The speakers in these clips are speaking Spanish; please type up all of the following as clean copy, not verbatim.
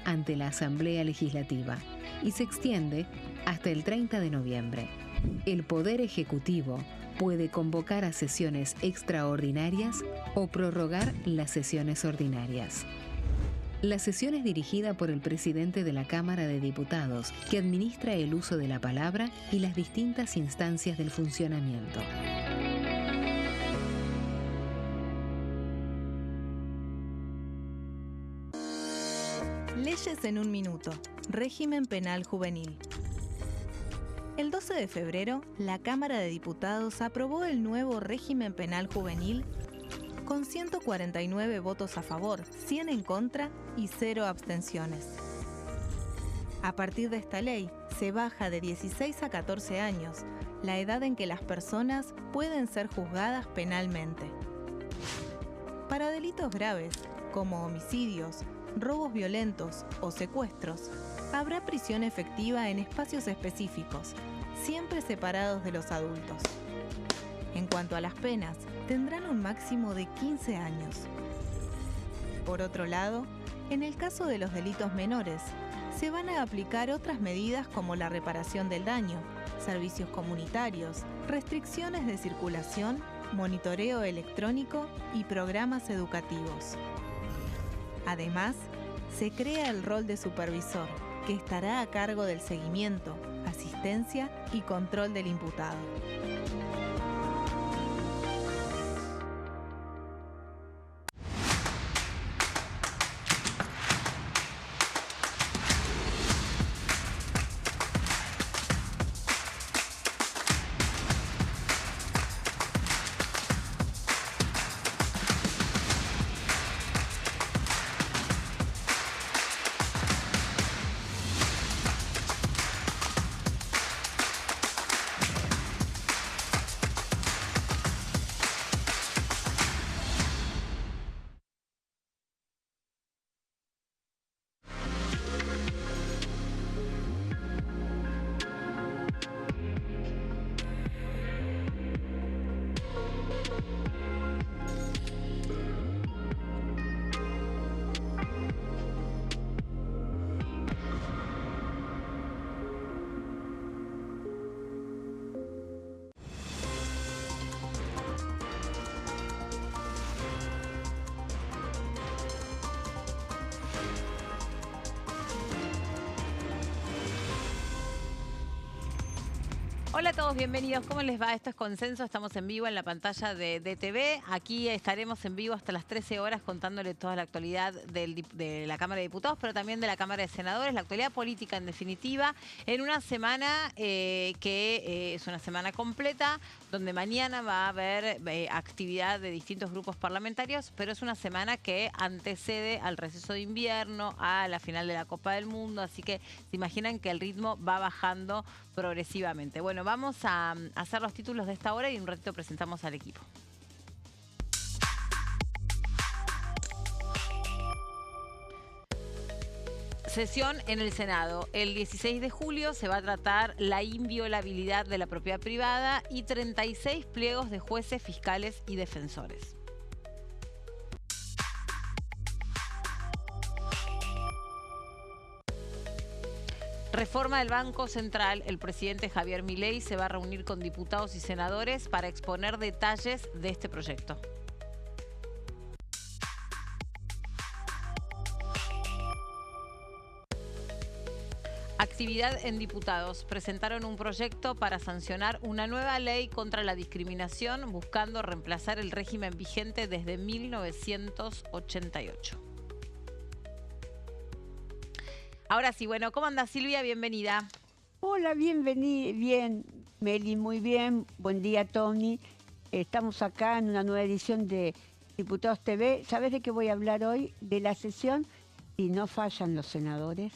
ante la Asamblea Legislativa y se extiende hasta el 30 de noviembre. El Poder Ejecutivo puede convocar a sesiones extraordinarias o prorrogar las sesiones ordinarias. La sesión es dirigida por el presidente de la Cámara de Diputados, que administra el uso de la palabra y las distintas instancias del funcionamiento. Leyes en un minuto. Régimen penal juvenil. El 12 de febrero, la Cámara de Diputados aprobó el nuevo régimen penal juvenil con 149 votos a favor, 100 en contra y 0 abstenciones. A partir de esta ley, se baja de 16 a 14 años la edad en que las personas pueden ser juzgadas penalmente. Para delitos graves, como homicidios, robos violentos o secuestros, habrá prisión efectiva en espacios específicos, siempre separados de los adultos. En cuanto a las penas, tendrán un máximo de 15 años. Por otro lado, en el caso de los delitos menores, se van a aplicar otras medidas como la reparación del daño, servicios comunitarios, restricciones de circulación, monitoreo electrónico y programas educativos. Además, se crea el rol de supervisor, que estará a cargo del seguimiento, asistencia y control del imputado. Hola a todos, bienvenidos. ¿Cómo les va? Esto es Consenso, estamos en vivo en la pantalla de DTV. Aquí estaremos en vivo hasta las 13 horas contándole toda la actualidad de la Cámara de Diputados, pero también de la Cámara de Senadores, la actualidad política en definitiva, en una semana que es una semana completa, donde mañana va a haber actividad de distintos grupos parlamentarios, pero es una semana que antecede al receso de invierno, a la final de la Copa del Mundo, así que se imaginan que el ritmo va bajando progresivamente. Bueno, vamos a hacer los títulos de esta hora y en un ratito presentamos al equipo. Sesión en el Senado. El 16 de julio se va a tratar la inviolabilidad de la propiedad privada y 36 pliegos de jueces, fiscales y defensores. Reforma del Banco Central. El presidente Javier Milei se va a reunir con diputados y senadores para exponer detalles de este proyecto. Actividad en diputados. Presentaron un proyecto para sancionar una nueva ley contra la discriminación, buscando reemplazar el régimen vigente desde 1988. Ahora sí, bueno, ¿cómo anda Silvia? Bienvenida. Hola, bienvenida. Bien, Meli, muy bien. Buen día, Tony. Estamos acá en una nueva edición de Diputados TV. ¿Sabes de qué voy a hablar hoy? De la sesión, si no fallan los senadores.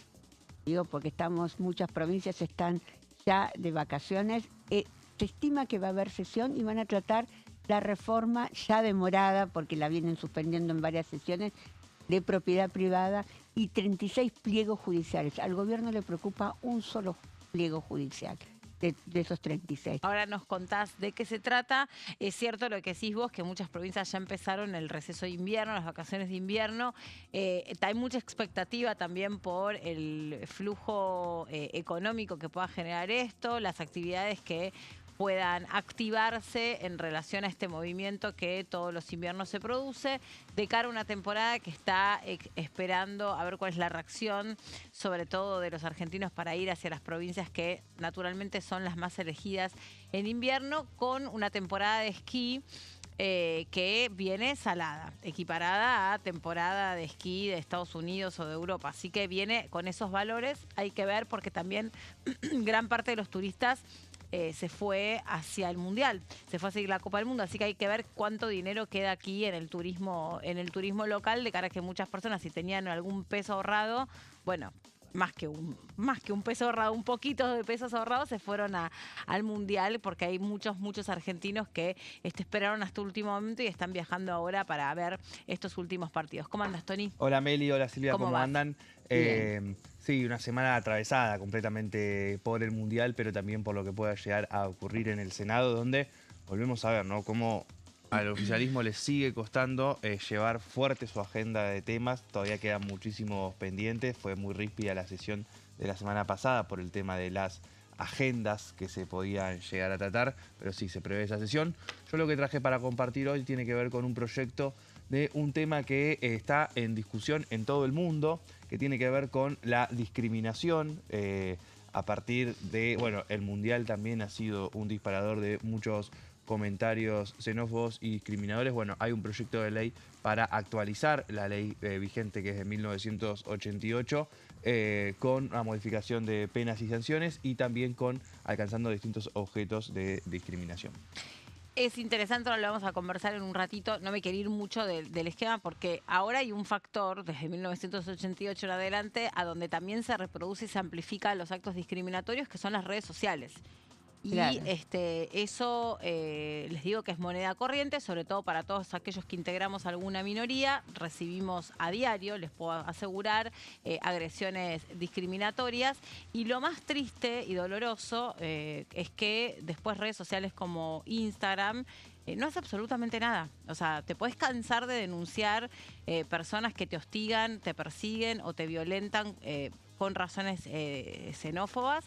Digo, porque muchas provincias están ya de vacaciones. Se estima que va a haber sesión y van a tratar la reforma ya demorada, porque la vienen suspendiendo en varias sesiones, de propiedad privada y 36 pliegos judiciales. Al gobierno le preocupa un solo pliego judicial. de esos 36. Ahora nos contás de qué se trata. Es cierto lo que decís vos, que muchas provincias ya empezaron el receso de invierno, las vacaciones de invierno. Hay mucha expectativa también por el flujo económico que pueda generar esto, las actividades que puedan activarse en relación a este movimiento que todos los inviernos se produce, de cara a una temporada que está esperando a ver cuál es la reacción, sobre todo de los argentinos, para ir hacia las provincias que naturalmente son las más elegidas en invierno, con una temporada de esquí que viene salada, equiparada a temporada de esquí de Estados Unidos o de Europa. Así que viene con esos valores, hay que ver, porque también gran parte de los turistas se fue hacia el Mundial, se fue a seguir la Copa del Mundo, así que hay que ver cuánto dinero queda aquí en el turismo local, de cara a que muchas personas, si tenían algún peso ahorrado, bueno, más que un peso ahorrado, un poquito de pesos ahorrados, se fueron al Mundial, porque hay muchos argentinos que esperaron hasta el último momento y están viajando ahora para ver estos últimos partidos. ¿Cómo andas, Tony? Hola Meli, hola Silvia, ¿cómo andan? Bien. Sí, una semana atravesada completamente por el Mundial, pero también por lo que pueda llegar a ocurrir en el Senado, donde volvemos a ver, ¿no?, cómo al oficialismo les sigue costando llevar fuerte su agenda de temas. Todavía quedan muchísimos pendientes. Fue muy ríspida la sesión de la semana pasada por el tema de las agendas que se podían llegar a tratar, pero sí, se prevé esa sesión. Yo lo que traje para compartir hoy tiene que ver con un proyecto de un tema que está en discusión en todo el mundo, que tiene que ver con la discriminación a partir de, bueno, el Mundial también ha sido un disparador de muchos comentarios xenófobos y discriminadores. Bueno, hay un proyecto de ley para actualizar la ley vigente, que es de 1988, con una modificación de penas y sanciones, y también con alcanzando distintos objetos de discriminación. Es interesante, ahora lo vamos a conversar en un ratito. No me quiero ir mucho del esquema, porque ahora hay un factor desde 1988 en adelante a donde también se reproduce y se amplifican los actos discriminatorios, que son las redes sociales. Y Claro. eso les digo que es moneda corriente, sobre todo para todos aquellos que integramos alguna minoría. Recibimos a diario, les puedo asegurar, agresiones discriminatorias. Y lo más triste y doloroso es que después redes sociales como Instagram no hace absolutamente nada. O sea, te podés cansar de denunciar personas que te hostigan, te persiguen o te violentan con razones xenófobas.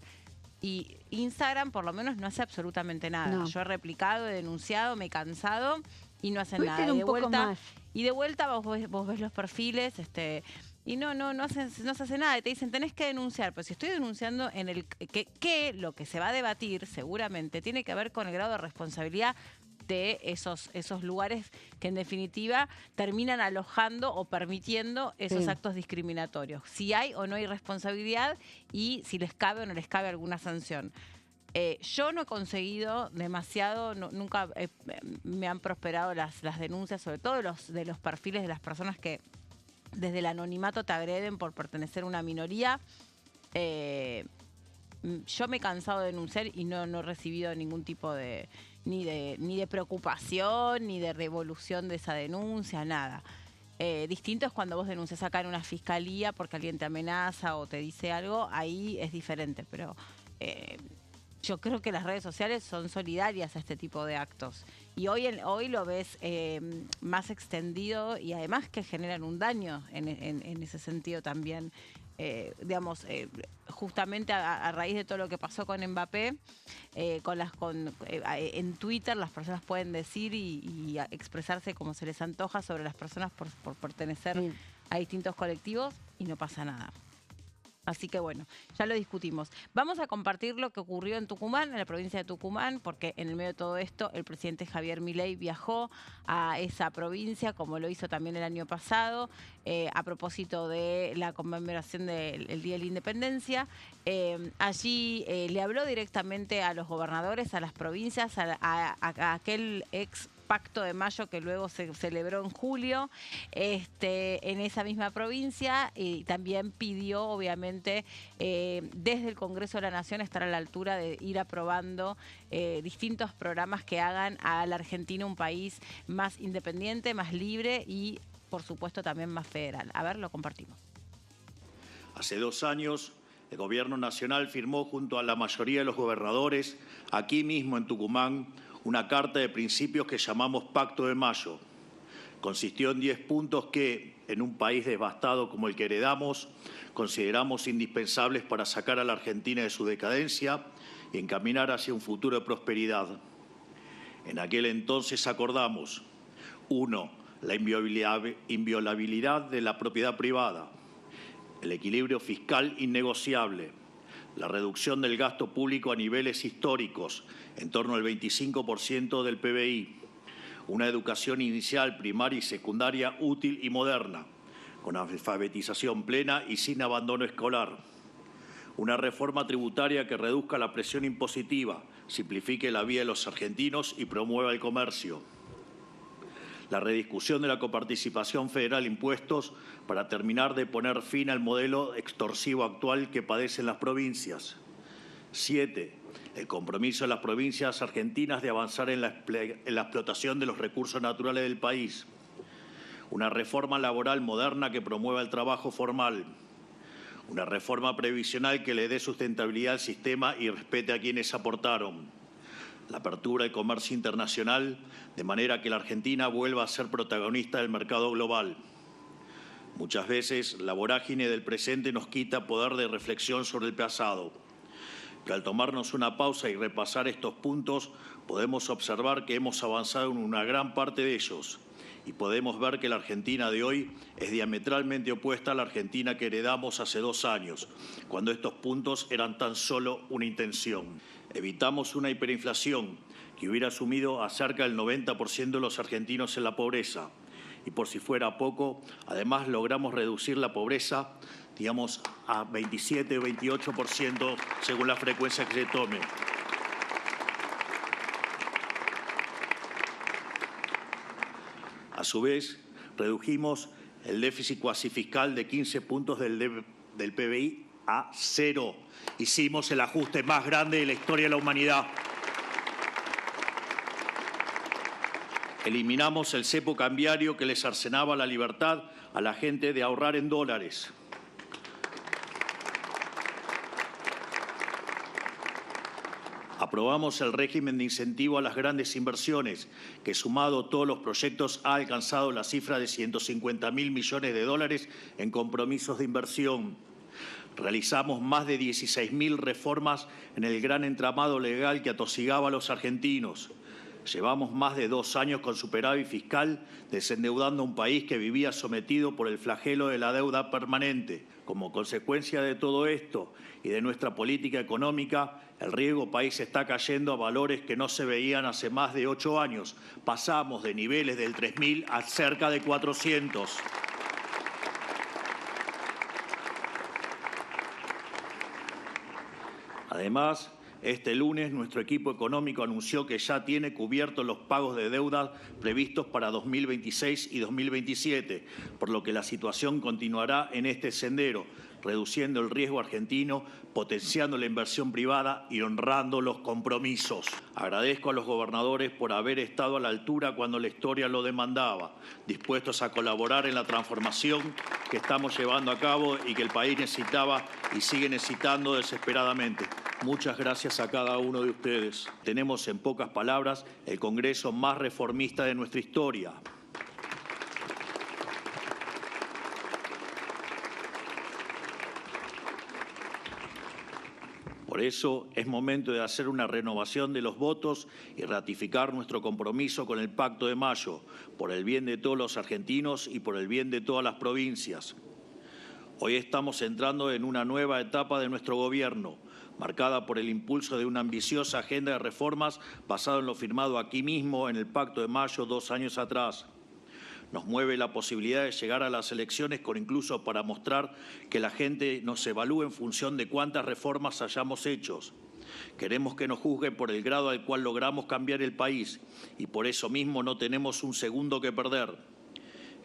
Y Instagram por lo menos no hace absolutamente nada. No. Yo he replicado, he denunciado, me he cansado y no hacen Twitter nada. un poco más. Y de vuelta vos ves los perfiles, y no se hace nada. Y te dicen, tenés que denunciar. Pero si estoy denunciando en el que lo que se va a debatir seguramente tiene que ver con el grado de responsabilidad de esos lugares que en definitiva terminan alojando o permitiendo esos Sí. actos discriminatorios. Si hay o no hay responsabilidad y si les cabe o no les cabe alguna sanción. Yo no he conseguido demasiado, nunca me han prosperado las denuncias, sobre todo de los perfiles de las personas que desde el anonimato te agreden por pertenecer a una minoría. Yo me he cansado de denunciar y no he recibido ningún tipo de ni de preocupación, ni de revolución de esa denuncia, nada. Distinto es cuando vos denuncias acá en una fiscalía porque alguien te amenaza o te dice algo, ahí es diferente, pero yo creo que las redes sociales son solidarias a este tipo de actos. Y hoy lo ves más extendido y además que generan un daño en ese sentido también. Justamente a raíz de todo lo que pasó con Mbappé, en Twitter las personas pueden decir y expresarse como se les antoja sobre las personas por pertenecer Sí. a distintos colectivos y no pasa nada. Así que bueno, ya lo discutimos. Vamos a compartir lo que ocurrió en Tucumán, en la provincia de Tucumán, porque en el medio de todo esto el presidente Javier Milei viajó a esa provincia, como lo hizo también el año pasado, a propósito de la conmemoración del Día de la Independencia. Allí le habló directamente a los gobernadores, a las provincias, a aquel ex Pacto de Mayo que luego se celebró en julio en esa misma provincia, y también pidió obviamente desde el Congreso de la Nación estar a la altura de ir aprobando distintos programas que hagan a la Argentina un país más independiente, más libre y por supuesto también más federal. A ver, lo compartimos. Hace 2 años el Gobierno Nacional firmó junto a la mayoría de los gobernadores, aquí mismo en Tucumán, una carta de principios que llamamos Pacto de Mayo. Consistió en 10 puntos que, en un país devastado como el que heredamos, consideramos indispensables para sacar a la Argentina de su decadencia y encaminar hacia un futuro de prosperidad. En aquel entonces acordamos: 1. La inviolabilidad de la propiedad privada, el equilibrio fiscal innegociable, la reducción del gasto público a niveles históricos, en torno al 25% del PBI, una educación inicial, primaria y secundaria útil y moderna, con alfabetización plena y sin abandono escolar, una reforma tributaria que reduzca la presión impositiva, simplifique la vida de los argentinos y promueva el comercio, la rediscusión de la coparticipación federal en impuestos para terminar de poner fin al modelo extorsivo actual que padecen las provincias. 7. El compromiso de las provincias argentinas de avanzar en la explotación de los recursos naturales del país. Una reforma laboral moderna que promueva el trabajo formal. Una reforma previsional que le dé sustentabilidad al sistema y respete a quienes aportaron. La apertura del comercio internacional, de manera que la Argentina vuelva a ser protagonista del mercado global. Muchas veces la vorágine del presente nos quita poder de reflexión sobre el pasado. Que al tomarnos una pausa y repasar estos puntos, podemos observar que hemos avanzado en una gran parte de ellos y podemos ver que la Argentina de hoy es diametralmente opuesta a la Argentina que heredamos hace 2 años, cuando estos puntos eran tan solo una intención. Evitamos una hiperinflación que hubiera sumido a cerca del 90% de los argentinos en la pobreza. Y por si fuera poco, además logramos reducir la pobreza, digamos, a 27 o 28% según la frecuencia que se tome. A su vez, redujimos el déficit cuasi fiscal de 15 puntos del PBI a 0. Hicimos el ajuste más grande de la historia de la humanidad. Eliminamos el cepo cambiario que les cercenaba la libertad a la gente de ahorrar en dólares. Aprobamos el régimen de incentivo a las grandes inversiones, que sumado a todos los proyectos ha alcanzado la cifra de 150.000 millones de dólares en compromisos de inversión. Realizamos más de 16.000 reformas en el gran entramado legal que atosigaba a los argentinos. Llevamos más de 2 años con superávit fiscal, desendeudando a un país que vivía sometido por el flagelo de la deuda permanente. Como consecuencia de todo esto y de nuestra política económica, el riesgo país está cayendo a valores que no se veían hace más de 8 años. Pasamos de niveles del 3.000 a cerca de 400. Además, este lunes nuestro equipo económico anunció que ya tiene cubiertos los pagos de deuda previstos para 2026 y 2027, por lo que la situación continuará en este sendero, reduciendo el riesgo argentino, potenciando la inversión privada y honrando los compromisos. Agradezco a los gobernadores por haber estado a la altura cuando la historia lo demandaba, dispuestos a colaborar en la transformación que estamos llevando a cabo y que el país necesitaba y sigue necesitando desesperadamente. Muchas gracias a cada uno de ustedes. Tenemos, en pocas palabras, el Congreso más reformista de nuestra historia. Por eso es momento de hacer una renovación de los votos y ratificar nuestro compromiso con el Pacto de Mayo, por el bien de todos los argentinos y por el bien de todas las provincias. Hoy estamos entrando en una nueva etapa de nuestro gobierno, marcada por el impulso de una ambiciosa agenda de reformas basada en lo firmado aquí mismo en el Pacto de Mayo 2 años atrás. Nos mueve la posibilidad de llegar a las elecciones con incluso para mostrar que la gente nos evalúe en función de cuántas reformas hayamos hecho. Queremos que nos juzguen por el grado al cual logramos cambiar el país y por eso mismo no tenemos un segundo que perder.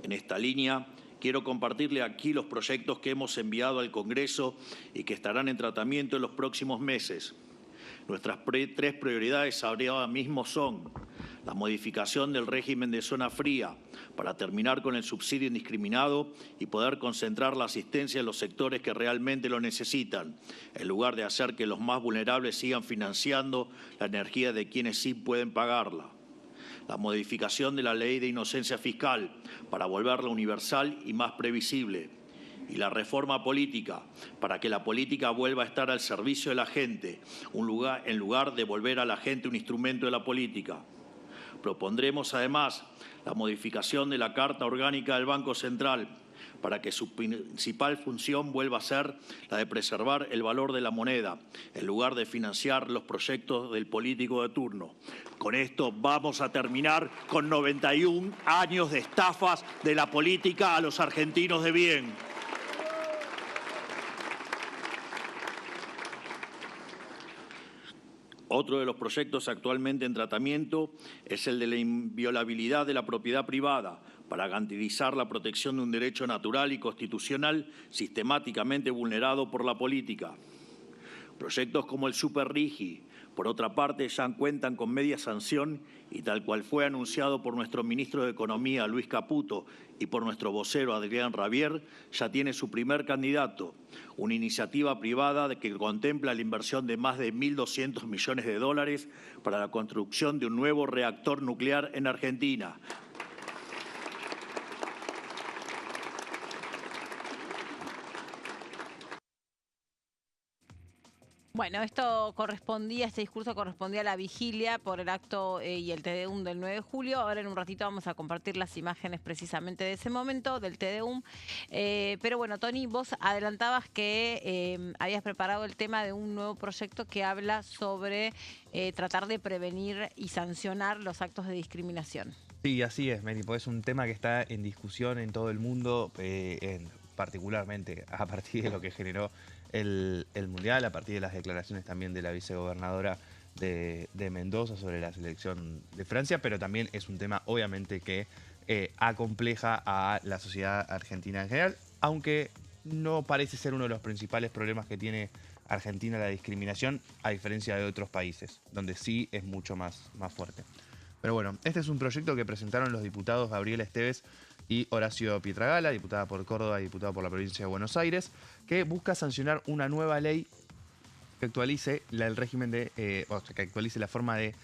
En esta línea, quiero compartirle aquí los proyectos que hemos enviado al Congreso y que estarán en tratamiento en los próximos meses. Nuestras 3 prioridades ahora mismo son La modificación del régimen de zona fría para terminar con el subsidio indiscriminado y poder concentrar la asistencia en los sectores que realmente lo necesitan, en lugar de hacer que los más vulnerables sigan financiando la energía de quienes sí pueden pagarla. La modificación de la ley de inocencia fiscal para volverla universal y más previsible. Y la reforma política para que la política vuelva a estar al servicio de la gente, en lugar de volver a la gente un instrumento de la política. Propondremos además la modificación de la Carta Orgánica del Banco Central para que su principal función vuelva a ser la de preservar el valor de la moneda, en lugar de financiar los proyectos del político de turno. Con esto vamos a terminar con 91 años de estafas de la política a los argentinos de bien. Otro de los proyectos actualmente en tratamiento es el de la inviolabilidad de la propiedad privada para garantizar la protección de un derecho natural y constitucional sistemáticamente vulnerado por la política. Proyectos como el Super Rigi, por otra parte, ya cuentan con media sanción y tal cual fue anunciado por nuestro ministro de Economía, Luis Caputo, y por nuestro vocero, Adrián Rabier, ya tiene su primer candidato, una iniciativa privada que contempla la inversión de más de 1.200 millones de dólares para la construcción de un nuevo reactor nuclear en Argentina. Bueno, este discurso correspondía a la vigilia por el acto y el TDUM del 9 de julio. Ahora en un ratito vamos a compartir las imágenes precisamente de ese momento, del TDUM. Pero bueno, Tony, vos adelantabas que habías preparado el tema de un nuevo proyecto que habla sobre tratar de prevenir y sancionar los actos de discriminación. Sí, así es, Meli, pues es un tema que está en discusión en todo el mundo, particularmente a partir de lo que generó el Mundial, a partir de las declaraciones también de la vicegobernadora de Mendoza sobre la selección de Francia, pero también es un tema obviamente que acompleja a la sociedad argentina en general, aunque no parece ser uno de los principales problemas que tiene Argentina la discriminación, a diferencia de otros países, donde sí es mucho más fuerte. Pero bueno, este es un proyecto que presentaron los diputados Gabriela Esteves y Horacio Pietragala, diputada por Córdoba y diputada por la provincia de Buenos Aires, que busca sancionar una nueva ley que actualice el régimen que actualice la forma de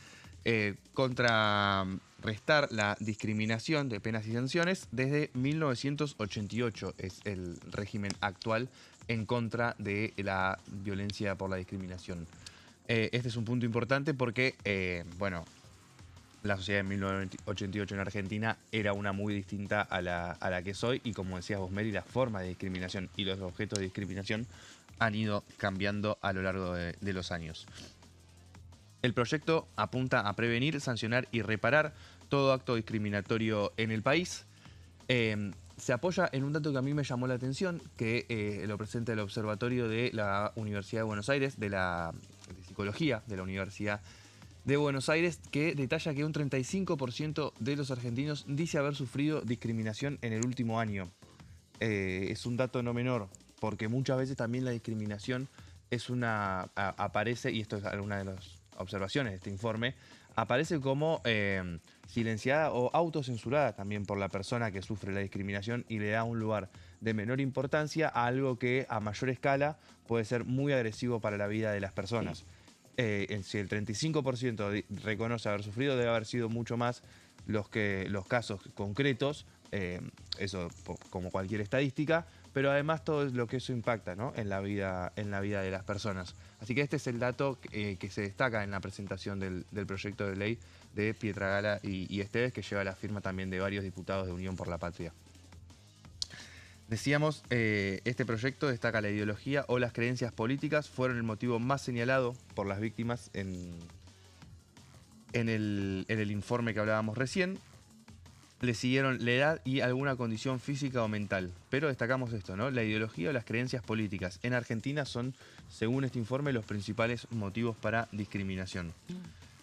contrarrestar la discriminación de penas y sanciones. Desde 1988 es el régimen actual en contra de la violencia por la discriminación. Este es un punto importante porque, bueno, la sociedad de 1988 en Argentina era una muy distinta a la que es hoy, y como decías vos, Mary, la forma de discriminación y los objetos de discriminación han ido cambiando a lo largo de los años. El proyecto apunta a prevenir, sancionar y reparar todo acto discriminatorio en el país. Se apoya en un dato que a mí me llamó la atención, que lo presenta el Observatorio de la Universidad de Buenos Aires, de Psicología de la Universidad de Buenos Aires, que detalla que un 35% de los argentinos dice haber sufrido discriminación en el último año. Es un dato no menor, porque muchas veces también la discriminación aparece, y esto es una de las observaciones de este informe, aparece como silenciada o autocensurada también por la persona que sufre la discriminación, y le da un lugar de menor importancia a algo que a mayor escala puede ser muy agresivo para la vida de las personas. Si el 35% reconoce haber sufrido, debe haber sido mucho más los casos concretos, eso como cualquier estadística, pero además todo lo que eso impacta, ¿no?, en la vida de las personas. Así que este es el dato que se destaca en la presentación del proyecto de ley de Pietragala y Esteves, que lleva la firma también de varios diputados de Unión por la Patria. Decíamos, este proyecto destaca la ideología o las creencias políticas fueron el motivo más señalado por las víctimas en el informe que hablábamos recién. Le siguieron la edad y alguna condición física o mental. Pero destacamos esto, ¿no? La ideología o las creencias políticas en Argentina son, según este informe, los principales motivos para discriminación.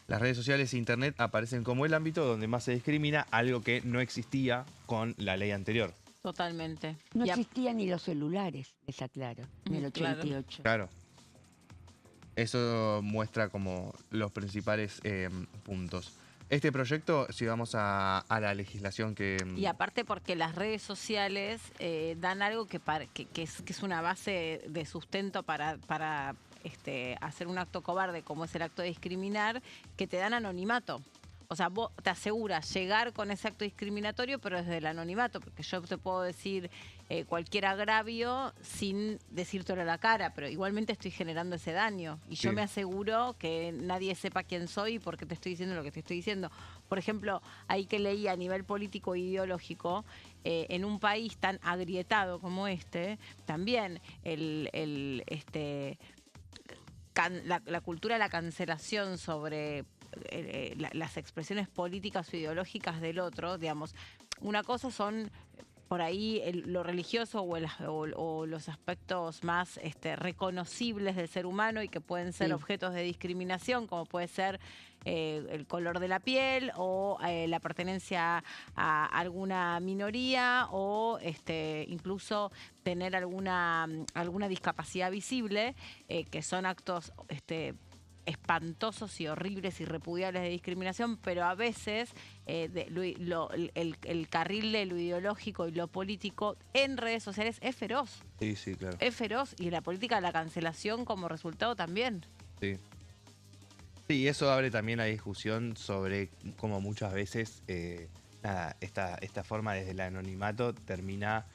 Las redes sociales e internet aparecen como el ámbito donde más se discrimina, algo que no existía con la ley anterior. Totalmente. No existían ni los celulares, les aclaro, en el 88. Claro. Eso muestra como los principales puntos. Este proyecto, si vamos a la legislación que... Y aparte porque las redes sociales dan algo que es una base de sustento para hacer un acto cobarde como es el acto de discriminar, que te dan anonimato. O sea, vos te aseguras llegar con ese acto discriminatorio, pero desde el anonimato, porque yo te puedo decir cualquier agravio sin decírtelo a la cara, pero igualmente estoy generando ese daño. Y yo me aseguro que nadie sepa quién soy y por qué te estoy diciendo lo que te estoy diciendo. Por ejemplo, ahí que leí a nivel político e ideológico, en un país tan agrietado como también la cultura de la cancelación sobre las expresiones políticas o ideológicas del otro, digamos, una cosa son por ahí lo religioso o los aspectos más reconocibles del ser humano y que pueden ser objetos de discriminación, como puede ser el color de la piel o la pertenencia a alguna minoría o incluso tener alguna discapacidad visible, que son actos espantosos y horribles y repudiables de discriminación, pero a veces el carril de lo ideológico y lo político en redes sociales es feroz. Sí, sí, claro. Es feroz y la política de la cancelación como resultado también. Sí. Sí, eso abre también la discusión sobre cómo muchas veces esta forma desde el anonimato termina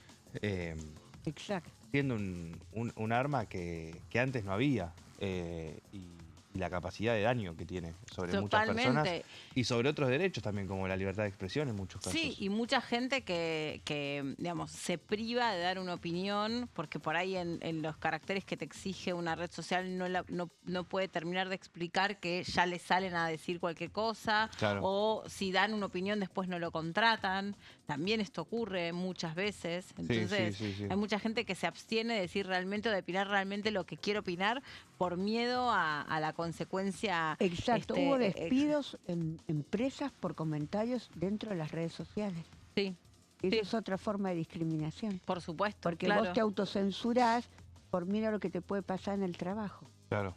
siendo un arma que antes no había. Y la capacidad de daño que tiene sobre muchas personas y sobre otros derechos también, como la libertad de expresión en muchos casos. Sí, y mucha gente que digamos, se priva de dar una opinión porque por ahí en los caracteres que te exige una red social no puede terminar de explicar que ya le salen a decir cualquier cosa, o si dan una opinión después no lo contratan. También esto ocurre muchas veces. Entonces hay mucha gente que se abstiene de decir realmente o de opinar realmente lo que quiere opinar por miedo a la consecuencia. Exacto, hubo despidos en empresas por comentarios dentro de las redes sociales. Sí. Eso es otra forma de discriminación. Por supuesto, porque vos te autocensurás por miedo a lo que te puede pasar en el trabajo. Claro.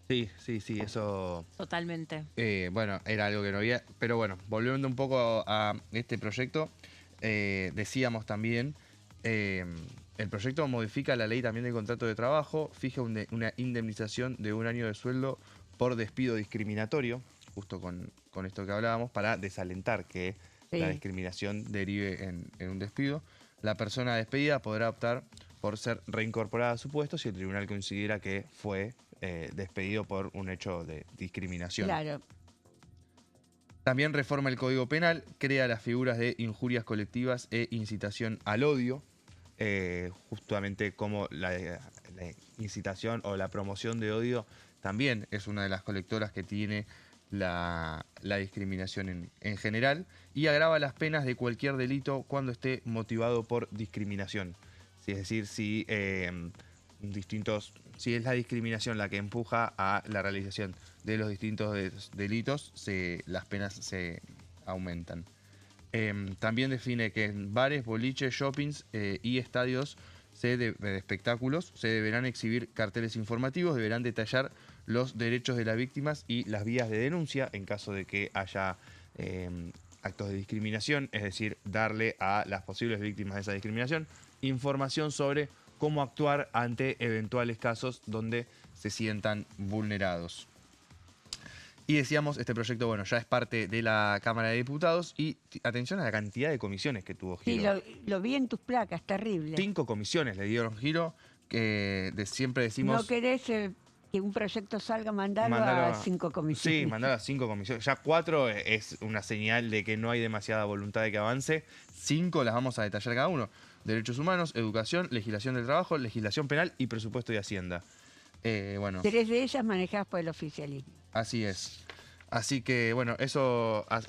Sí, eso... Totalmente. Bueno, era algo que no había... Pero bueno, volviendo un poco a este proyecto, decíamos también... el proyecto modifica la ley también del contrato de trabajo, fija una indemnización de 1 año de sueldo por despido discriminatorio, justo con esto que hablábamos, para desalentar que la discriminación derive en un despido. La persona despedida podrá optar por ser reincorporada a su puesto si el tribunal considera que fue despedido por un hecho de discriminación. Claro. También reforma el Código Penal, crea las figuras de injurias colectivas e incitación al odio. Justamente como la incitación o la promoción de odio también es una de las colectoras que tiene la discriminación en general, y agrava las penas de cualquier delito cuando esté motivado por discriminación. Es decir, si es la discriminación la que empuja a la realización de los distintos delitos, las penas se aumentan. También define que en bares, boliches, shoppings y estadios de espectáculos se deberán exhibir carteles informativos, deberán detallar los derechos de las víctimas y las vías de denuncia en caso de que haya actos de discriminación, es decir, darle a las posibles víctimas de esa discriminación información sobre cómo actuar ante eventuales casos donde se sientan vulnerados. Y decíamos, este proyecto, bueno, ya es parte de la Cámara de Diputados y atención a la cantidad de comisiones que tuvo giro. Sí, lo vi en tus placas, terrible. 5 comisiones le dieron giro, que siempre decimos... ¿No querés que un proyecto salga, mandarlo a 5 comisiones? Sí, mandarlo a 5 comisiones. Ya 4 es una señal de que no hay demasiada voluntad de que avance. 5 las vamos a detallar cada uno. Derechos humanos, educación, legislación del trabajo, legislación penal y presupuesto de Hacienda. Bueno. 3 de ellas manejadas por el oficialismo. Así es. Así que, bueno,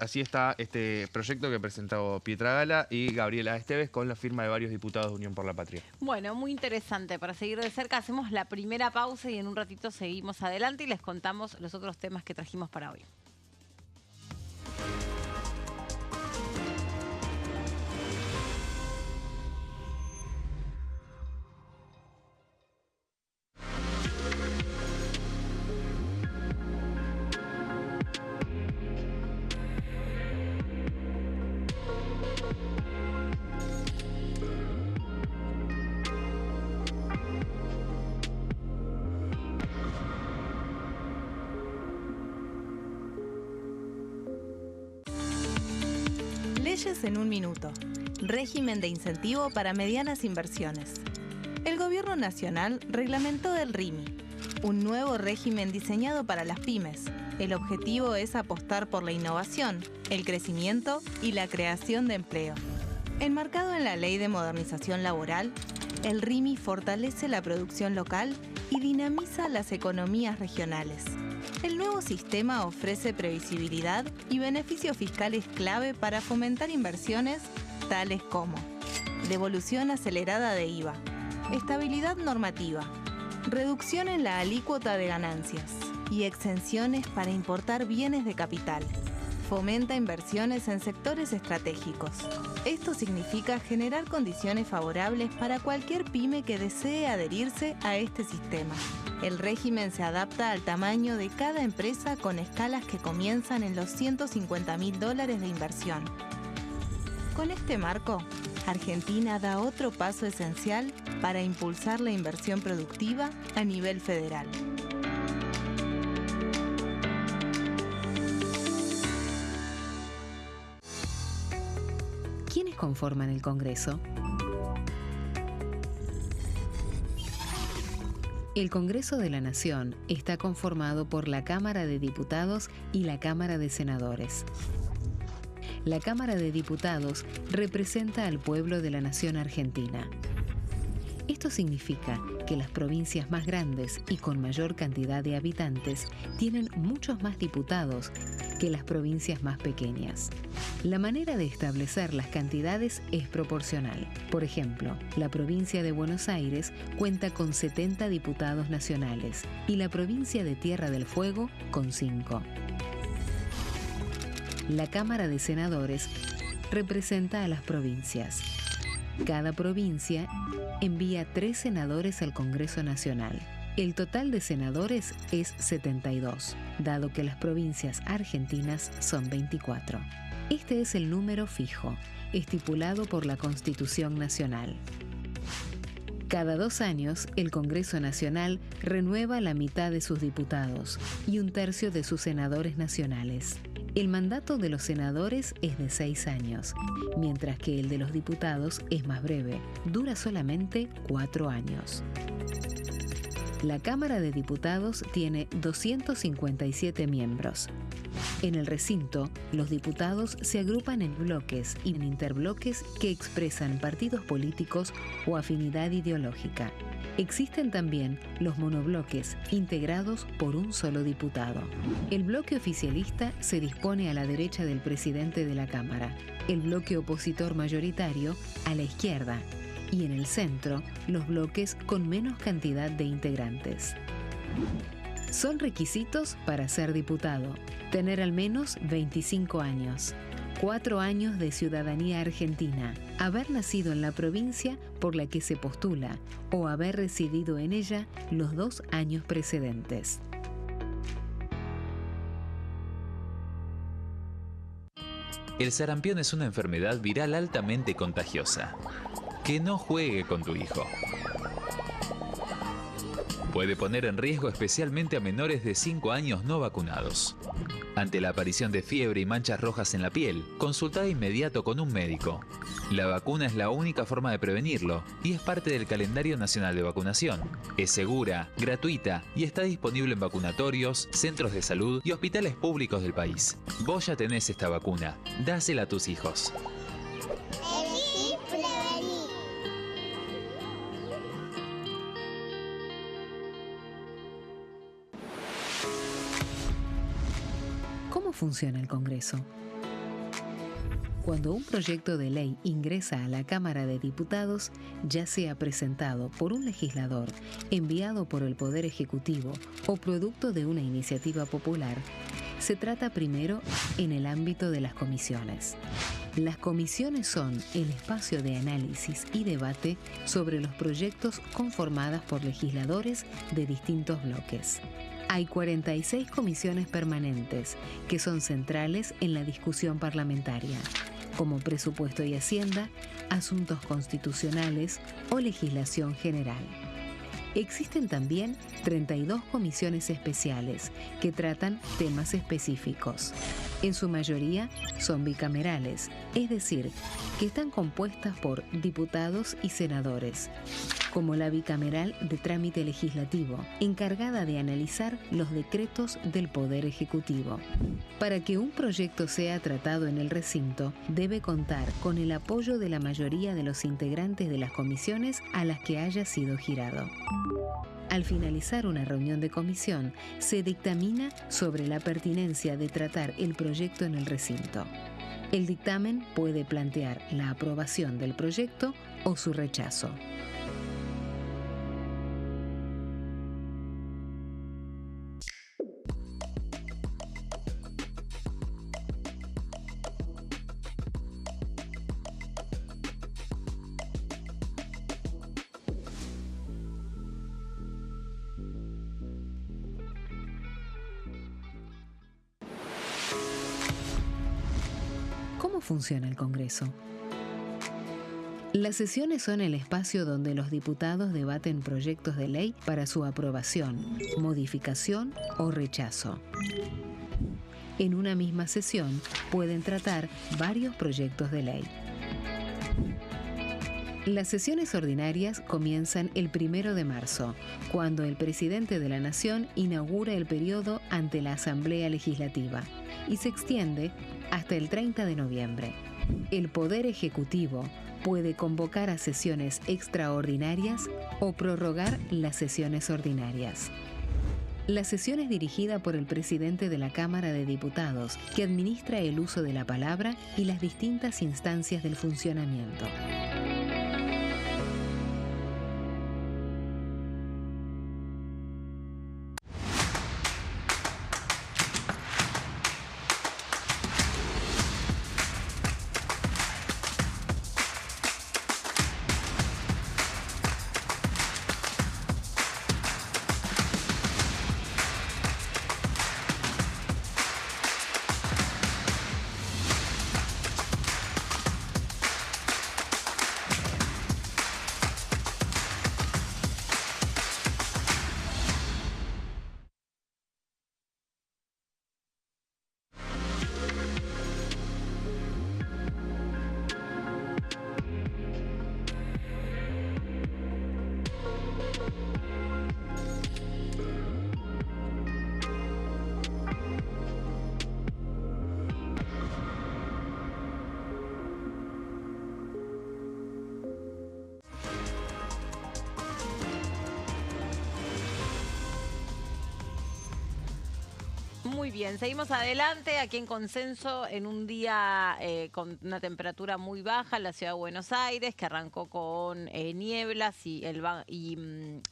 así está este proyecto que presentó Pietra Gala y Gabriela Esteves con la firma de varios diputados de Unión por la Patria. Bueno, muy interesante. Para seguir de cerca hacemos la primera pausa y en un ratito seguimos adelante y les contamos los otros temas que trajimos para hoy. Leyes en un minuto. Régimen de incentivo para medianas inversiones. El Gobierno Nacional reglamentó el RIMI, un nuevo régimen diseñado para las pymes. El objetivo es apostar por la innovación, el crecimiento y la creación de empleo. Enmarcado en la Ley de Modernización Laboral, el RIMI fortalece la producción local y dinamiza las economías regionales. El nuevo sistema ofrece previsibilidad y beneficios fiscales clave para fomentar inversiones tales como devolución acelerada de IVA, estabilidad normativa, reducción en la alícuota de ganancias y exenciones para importar bienes de capital. Fomenta inversiones en sectores estratégicos. Esto significa generar condiciones favorables para cualquier pyme que desee adherirse a este sistema. El régimen se adapta al tamaño de cada empresa con escalas que comienzan en los $150.000 de inversión. Con este marco, Argentina da otro paso esencial para impulsar la inversión productiva a nivel federal. ¿Quiénes conforman el Congreso? El Congreso de la Nación está conformado por la Cámara de Diputados y la Cámara de Senadores. La Cámara de Diputados representa al pueblo de la nación argentina. Esto significa que las provincias más grandes y con mayor cantidad de habitantes tienen muchos más diputados que las provincias más pequeñas. La manera de establecer las cantidades es proporcional. Por ejemplo, la provincia de Buenos Aires cuenta con 70 diputados nacionales y la provincia de Tierra del Fuego con 5. La Cámara de Senadores representa a las provincias. Cada provincia envía 3 senadores al Congreso Nacional. El total de senadores es 72, dado que las provincias argentinas son 24. Este es el número fijo, estipulado por la Constitución Nacional. Cada 2 años, el Congreso Nacional renueva la mitad de sus diputados y 1/3 de sus senadores nacionales. El mandato de los senadores es de 6 años, mientras que el de los diputados es más breve, dura solamente 4 años. La Cámara de Diputados tiene 257 miembros. En el recinto, los diputados se agrupan en bloques y en interbloques que expresan partidos políticos o afinidad ideológica. Existen también los monobloques, integrados por un solo diputado. El bloque oficialista se dispone a la derecha del presidente de la Cámara, el bloque opositor mayoritario a la izquierda, y en el centro, los bloques con menos cantidad de integrantes. Son requisitos para ser diputado: tener al menos 25 años, 4 años de ciudadanía argentina, haber nacido en la provincia por la que se postula o haber residido en ella los 2 años precedentes. El sarampión es una enfermedad viral altamente contagiosa. Que no juegue con tu hijo. Puede poner en riesgo especialmente a menores de 5 años no vacunados. Ante la aparición de fiebre y manchas rojas en la piel, consulta de inmediato con un médico. La vacuna es la única forma de prevenirlo y es parte del calendario nacional de vacunación. Es segura, gratuita y está disponible en vacunatorios, centros de salud y hospitales públicos del país. Vos ya tenés esta vacuna, dásela a tus hijos. ¿Cómo funciona el Congreso? Cuando un proyecto de ley ingresa a la Cámara de Diputados, ya sea presentado por un legislador, enviado por el Poder Ejecutivo o producto de una iniciativa popular, se trata primero en el ámbito de las comisiones. Las comisiones son el espacio de análisis y debate sobre los proyectos conformadas por legisladores de distintos bloques. Hay 46 comisiones permanentes que son centrales en la discusión parlamentaria, como Presupuesto y Hacienda, Asuntos Constitucionales o Legislación General. Existen también 32 comisiones especiales que tratan temas específicos. En su mayoría son bicamerales, es decir, que están compuestas por diputados y senadores, como la bicameral de trámite legislativo, encargada de analizar los decretos del Poder Ejecutivo. Para que un proyecto sea tratado en el recinto, debe contar con el apoyo de la mayoría de los integrantes de las comisiones a las que haya sido girado. Al finalizar una reunión de comisión, se dictamina sobre la pertinencia de tratar el proyecto en el recinto. El dictamen puede plantear la aprobación del proyecto o su rechazo. ¿Cómo funciona el Congreso? Las sesiones son el espacio donde los diputados debaten proyectos de ley para su aprobación, modificación o rechazo. En una misma sesión pueden tratar varios proyectos de ley. Las sesiones ordinarias comienzan el 1 de marzo, cuando el presidente de la Nación inaugura el periodo ante la Asamblea Legislativa, y se extiende hasta el 30 de noviembre. El Poder Ejecutivo puede convocar a sesiones extraordinarias o prorrogar las sesiones ordinarias. La sesión es dirigida por el presidente de la Cámara de Diputados, que administra el uso de la palabra y las distintas instancias del funcionamiento. Muy bien, seguimos adelante aquí en Consenso en un día con una temperatura muy baja en la ciudad de Buenos Aires, que arrancó con nieblas y el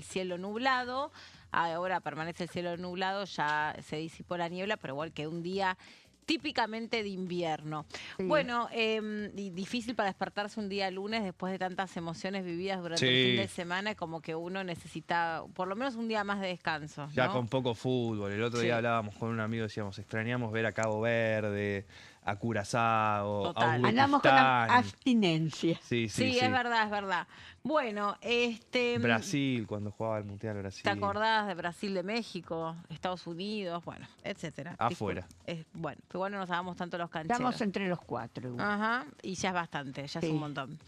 cielo nublado. Ahora permanece el cielo nublado, ya se disipó la niebla, pero igual que un día típicamente de invierno. Sí. Bueno, y difícil para despertarse un día lunes después de tantas emociones vividas durante el Sí. fin de semana, como que uno necesita por lo menos un día más de descanso, Ya ¿no? con poco fútbol. El otro Sí. día hablábamos con un amigo, decíamos, extrañamos ver a Cabo Verde, a Curazao, a Total. Andamos con Uzbekistán. abstinencia. Sí, Sí, es verdad, es verdad. Bueno, Brasil, cuando jugaba el Mundial Brasil. ¿te acordás de Brasil, de México, Estados Unidos, bueno, etcétera? Afuera. Disculpa. Bueno, pero igual no nos hagamos tanto los cancheros. Estamos entre los cuatro. igual. Ajá, y ya es bastante, ya es Sí. un montón.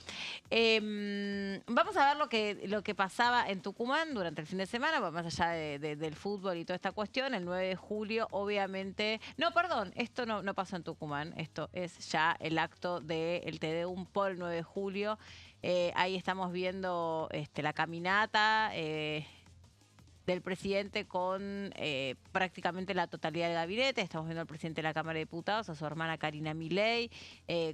Vamos a ver lo que pasaba en Tucumán durante el fin de semana, pues más allá del fútbol y toda esta cuestión. El 9 de julio, obviamente... No, perdón, esto no pasó en Tucumán, esto es ya el acto del Te Deum por el 9 de julio. Ahí estamos viendo la caminata del presidente con prácticamente la totalidad del gabinete. Estamos viendo al presidente de la Cámara de Diputados, a su hermana Karina Milei,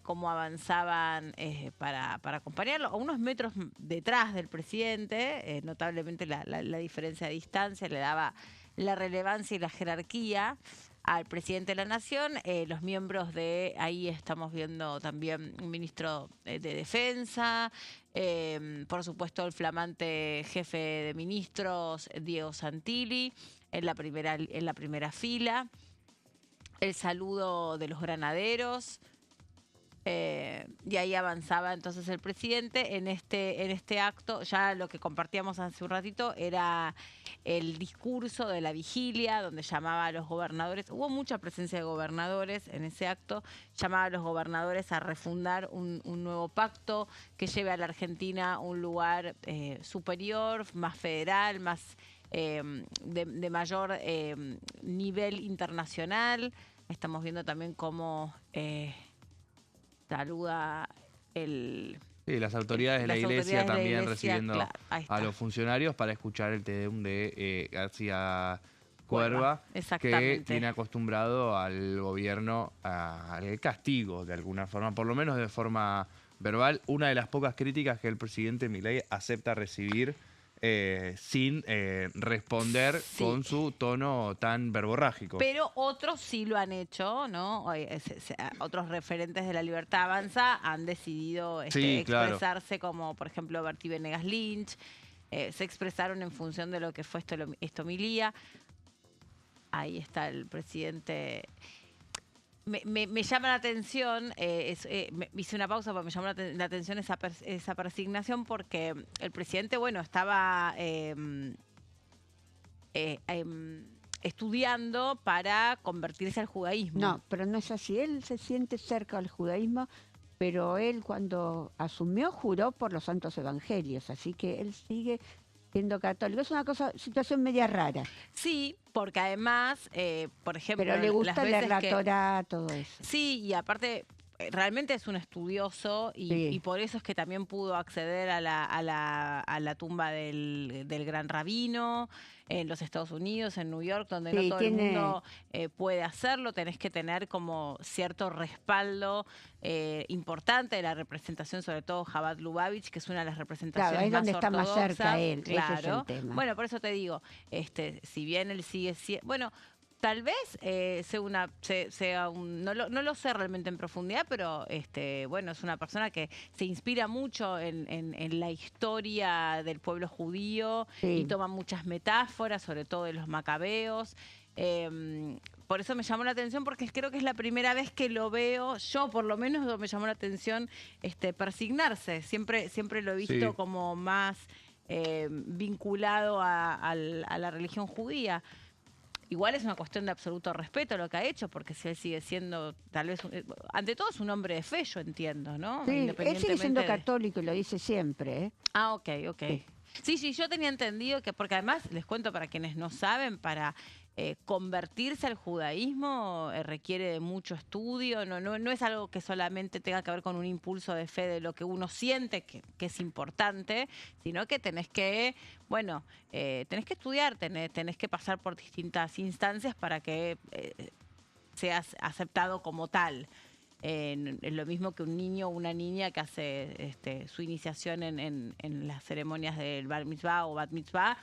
cómo avanzaban para acompañarlo. A unos metros detrás del presidente, notablemente la diferencia de distancia le daba la relevancia y la jerarquía al presidente de la Nación. Los miembros de, ahí estamos viendo también un ministro de Defensa, por supuesto el flamante jefe de ministros, Diego Santilli, en la primera fila, el saludo de los granaderos, Y ahí avanzaba entonces el presidente en este acto. Ya lo que compartíamos hace un ratito era el discurso de la vigilia, donde llamaba a los gobernadores. Hubo mucha presencia de gobernadores en ese acto. Llamaba a los gobernadores a refundar un nuevo pacto que lleve a la Argentina a un lugar superior, más federal, más de mayor nivel internacional. Estamos viendo también cómo saluda Sí, las autoridades de la iglesia también recibiendo a los funcionarios para escuchar el Te Deum de García Cuerva, que tiene acostumbrado al gobierno al castigo de alguna forma, por lo menos de forma verbal. Una de las pocas críticas que el presidente Milei acepta recibir sin responder con su tono tan verborrágico. Pero otros sí lo han hecho, ¿no? Otros referentes de la Libertad Avanza han decidido expresarse, como por ejemplo Bertí Venegas Lynch. Se expresaron en función de lo que fue esta homilía. Ahí está el presidente. Me llama la atención, hice una pausa porque me llamó la atención esa persignación, porque el presidente, bueno, estaba estudiando para convertirse al judaísmo. No, pero no es así. Él se siente cerca al judaísmo, pero él cuando asumió juró por los santos evangelios, así que él sigue siendo católico. Es una situación media rara. Sí, porque además, por ejemplo... Pero le gusta leer la Torá, todo eso. Sí, y aparte realmente es un estudioso y por eso es que también pudo acceder a la tumba del gran rabino en los Estados Unidos, en New York, donde no todo el mundo puede hacerlo. Tenés que tener como cierto respaldo importante de la representación, sobre todo Chabad Lubavitch, que es una de las representaciones más ortodoxas. Claro, es donde está más cerca él, claro. Ese es el tema. Bueno, por eso te digo, si bien él sigue siendo... Bueno, tal vez no lo sé realmente en profundidad, pero bueno, es una persona que se inspira mucho en la historia del pueblo judío y toma muchas metáforas, sobre todo de los macabeos. Por eso me llamó la atención, porque creo que es la primera vez que lo veo, yo por lo menos me llamó la atención persignarse. Siempre lo he visto como más vinculado a la religión judía. Igual es una cuestión de absoluto respeto lo que ha hecho, porque si él sigue siendo, tal vez, ante todo es un hombre de fe, yo entiendo, ¿no? Sí, él sigue siendo católico y lo dice siempre, ¿eh? Ah, ok. Sí, yo tenía entendido que, porque además, les cuento para quienes no saben, para convertirse al judaísmo requiere de mucho estudio, no es algo que solamente tenga que ver con un impulso de fe de lo que uno siente que es importante, sino que tenés que, tenés que estudiar, tenés que pasar por distintas instancias para que seas aceptado como tal. Es lo mismo que un niño o una niña que hace su iniciación en las ceremonias del Bar Mitzvah o Bat Mitzvah.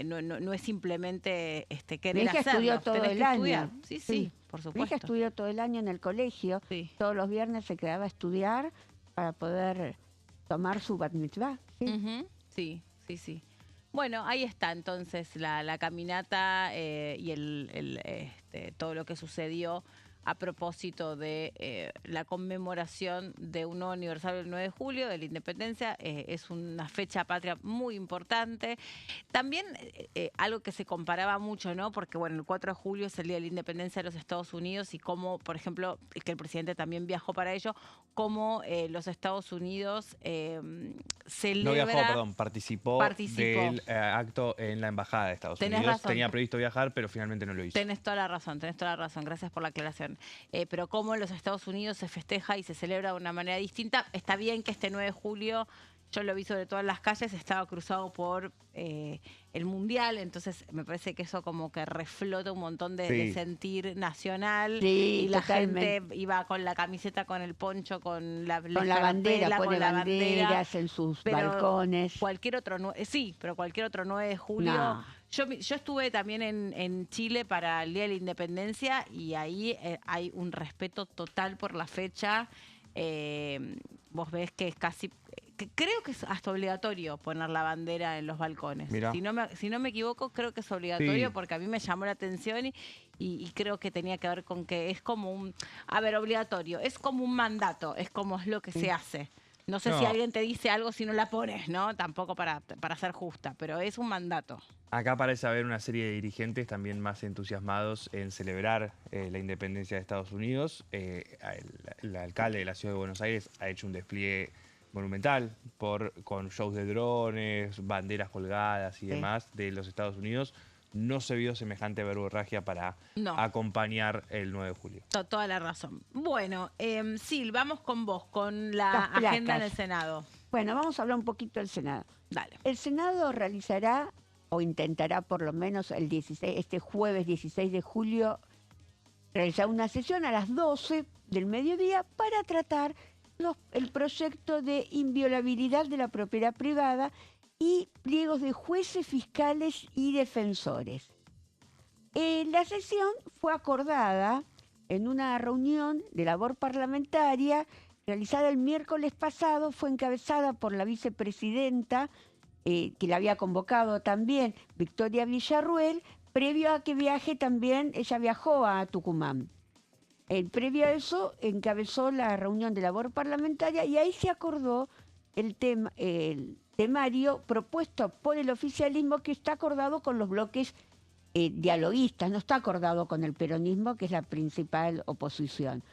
No es simplemente querer hacerlo. Mi hija estudió todo el año. Sí, por supuesto. Mi hija estudió todo el año en el colegio. Sí. Todos los viernes se quedaba a estudiar para poder tomar su Bat Mitzvah. Sí. Sí. Bueno, ahí está entonces la caminata y todo lo que sucedió a propósito de la conmemoración de un nuevo aniversario del 9 de julio, de la independencia. Es una fecha patria muy importante. También algo que se comparaba mucho, ¿no? Porque, bueno, el 4 de julio es el Día de la Independencia de los Estados Unidos y cómo, por ejemplo, que el presidente también viajó para ello, cómo los Estados Unidos celebra... No viajó, perdón, participó del acto en la Embajada de Estados Unidos. Razón. Tenía previsto viajar, pero finalmente no lo hizo. Tenés toda la razón. Gracias por la aclaración. Pero como en los Estados Unidos se festeja y se celebra de una manera distinta. Está bien que este 9 de julio, yo lo vi sobre todo en las calles, estaba cruzado por el Mundial, entonces me parece que eso como que reflota un montón de sentir nacional. Y la gente iba con la camiseta, con el poncho, con la bandera, pone banderas en sus balcones. Cualquier otro pero cualquier otro 9 de julio... No. Yo estuve también en Chile para el Día de la Independencia y ahí hay un respeto total por la fecha. Vos ves que es casi creo que es hasta obligatorio poner la bandera en los balcones. Mirá. Si no me equivoco, creo que es obligatorio Sí. porque a mí me llamó la atención y creo que tenía que ver con que es como obligatorio, es como un mandato, es como es lo que se hace. No sé No. si alguien te dice algo si no la pones, ¿no? Tampoco para ser justa, pero es un mandato. Acá parece haber una serie de dirigentes también más entusiasmados en celebrar la independencia de Estados Unidos. El alcalde de la Ciudad de Buenos Aires ha hecho un despliegue monumental con shows de drones, banderas colgadas y Sí. demás de los Estados Unidos. No se vio semejante verborragia para No. acompañar el 9 de julio. Toda la razón. Bueno, Sil, vamos con vos, con la Las placas. agenda en el Senado. Bueno, vamos a hablar un poquito del Senado. Dale. El Senado realizará, o intentará por lo menos este jueves 16 de julio, realizar una sesión a las 12 del mediodía para tratar el proyecto de inviolabilidad de la propiedad privada y pliegos de jueces, fiscales y defensores. La sesión fue acordada en una reunión de labor parlamentaria realizada el miércoles pasado, fue encabezada por la vicepresidenta, que la había convocado también, Victoria Villarruel, previo a que viaje también, ella viajó a Tucumán. Previo a eso, encabezó la reunión de labor parlamentaria y ahí se acordó el temario propuesto por el oficialismo, que está acordado con los bloques dialoguistas, no está acordado con el peronismo, que es la principal oposición.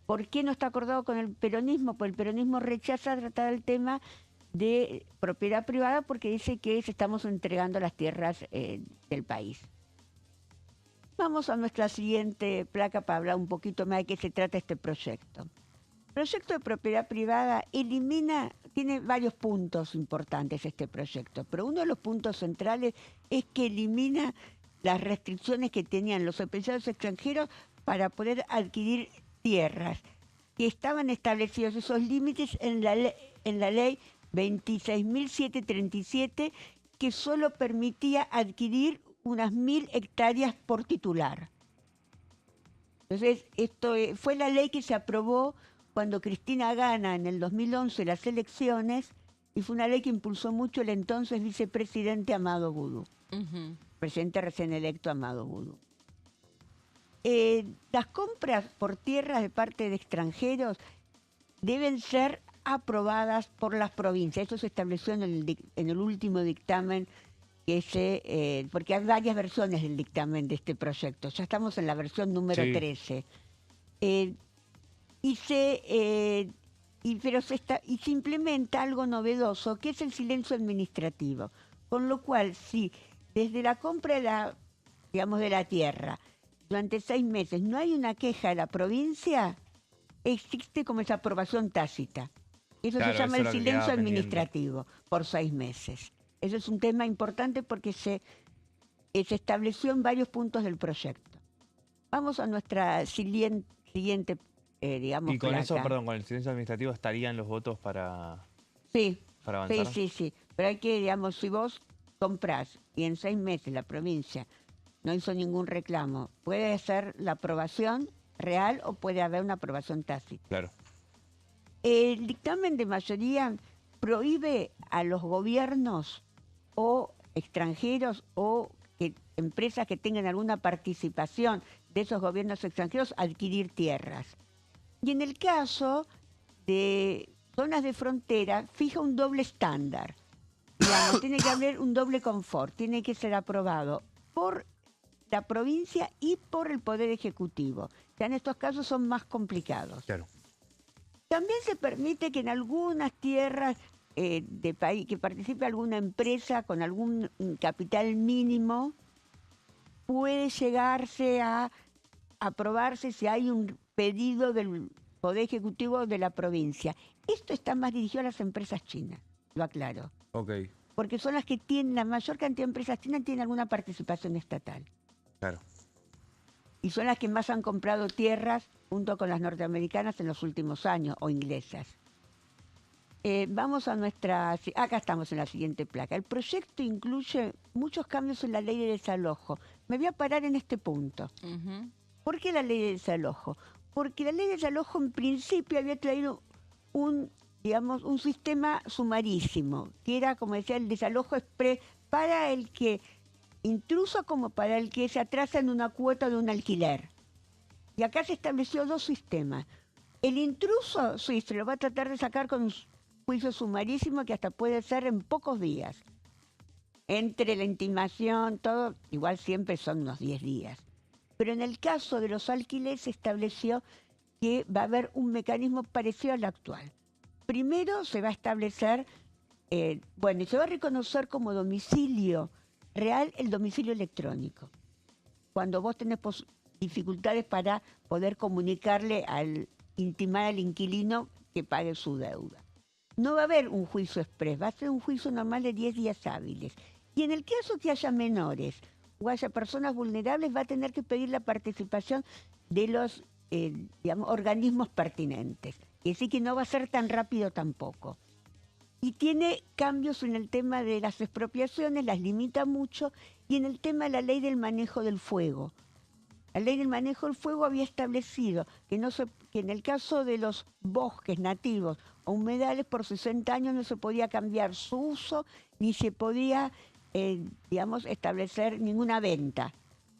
¿Por qué no está acordado con el peronismo? Pues el peronismo rechaza tratar el tema de propiedad privada porque dice que estamos entregando las tierras del país. Vamos a nuestra siguiente placa para hablar un poquito más de qué se trata este proyecto. El proyecto de propiedad privada tiene varios puntos importantes este proyecto, pero uno de los puntos centrales es que elimina las restricciones que tenían los empresarios extranjeros para poder adquirir tierras, que estaban establecidos esos límites en la ley 26.737, que solo permitía adquirir unas 1.000 hectáreas por titular. Entonces, esto fue la ley que se aprobó cuando Cristina gana en el 2011 las elecciones, y fue una ley que impulsó mucho el entonces vicepresidente Amado Boudou, presidente recién electo Amado Boudou. Las compras por tierras de parte de extranjeros deben ser aprobadas por las provincias. Esto se estableció en el último dictamen, porque hay varias versiones del dictamen de este proyecto. Ya estamos en la versión número 13. Y se implementa algo novedoso, que es el silencio administrativo. Con lo cual, si desde la compra de la tierra, durante 6 meses no hay una queja de la provincia, existe como esa aprobación tácita. Eso se llama el silencio administrativo por 6 meses. Eso es un tema importante porque se estableció en varios puntos del proyecto. Vamos a nuestra siguiente, Y con placa. eso, perdón, con el silencio administrativo estarían los votos para avanzar. Sí. Pero hay que, si vos comprás y en 6 meses la provincia no hizo ningún reclamo, puede ser la aprobación real o puede haber una aprobación tácita. Claro. El dictamen de mayoría prohíbe a los gobiernos o extranjeros o empresas que tengan alguna participación de esos gobiernos extranjeros adquirir tierras. Y en el caso de zonas de frontera, fija un doble estándar. Tiene que haber un doble confort, tiene que ser aprobado por la provincia y por el Poder Ejecutivo. Ya en estos casos son más complicados. Claro. También se permite que en algunas tierras de país, que participe alguna empresa con algún capital mínimo, puede llegarse a aprobarse si hay un pedido del Poder Ejecutivo de la provincia. Esto está más dirigido a las empresas chinas, lo aclaro. Ok, Porque son las que tienen, la mayor cantidad de empresas chinas tienen alguna participación estatal. claro. Y son las que más han comprado tierras junto con las norteamericanas en los últimos años, o inglesas. Vamos a acá estamos en la siguiente placa. El proyecto incluye muchos cambios en la ley de desalojo. Me voy a parar en este punto. ¿Por qué la ley de desalojo? Porque la ley de desalojo en principio había traído un digamos, un sistema sumarísimo, que era, como decía, el desalojo exprés para el que intruso como para el que se atrasa en una cuota de un alquiler. Y acá se estableció dos sistemas. El intruso, sí, se lo va a tratar de sacar con un juicio sumarísimo que hasta puede ser en pocos días. Entre la intimación, todo, igual siempre son unos 10 días. Pero en el caso de los alquileres se estableció que va a haber un mecanismo parecido al actual. Primero se va a establecer, y se va a reconocer como domicilio real el domicilio electrónico. Cuando vos tenés dificultades para poder comunicarle intimar al inquilino que pague su deuda. No va a haber un juicio exprés, va a ser un juicio normal de 10 días hábiles. Y en el caso que haya menores o haya personas vulnerables, va a tener que pedir la participación de los organismos pertinentes. Y así que no va a ser tan rápido tampoco. Y tiene cambios en el tema de las expropiaciones, las limita mucho, y en el tema de la ley del manejo del fuego. La ley del manejo del fuego había establecido que en el caso de los bosques nativos o humedales por 60 años no se podía cambiar su uso ni se podía, establecer ninguna venta.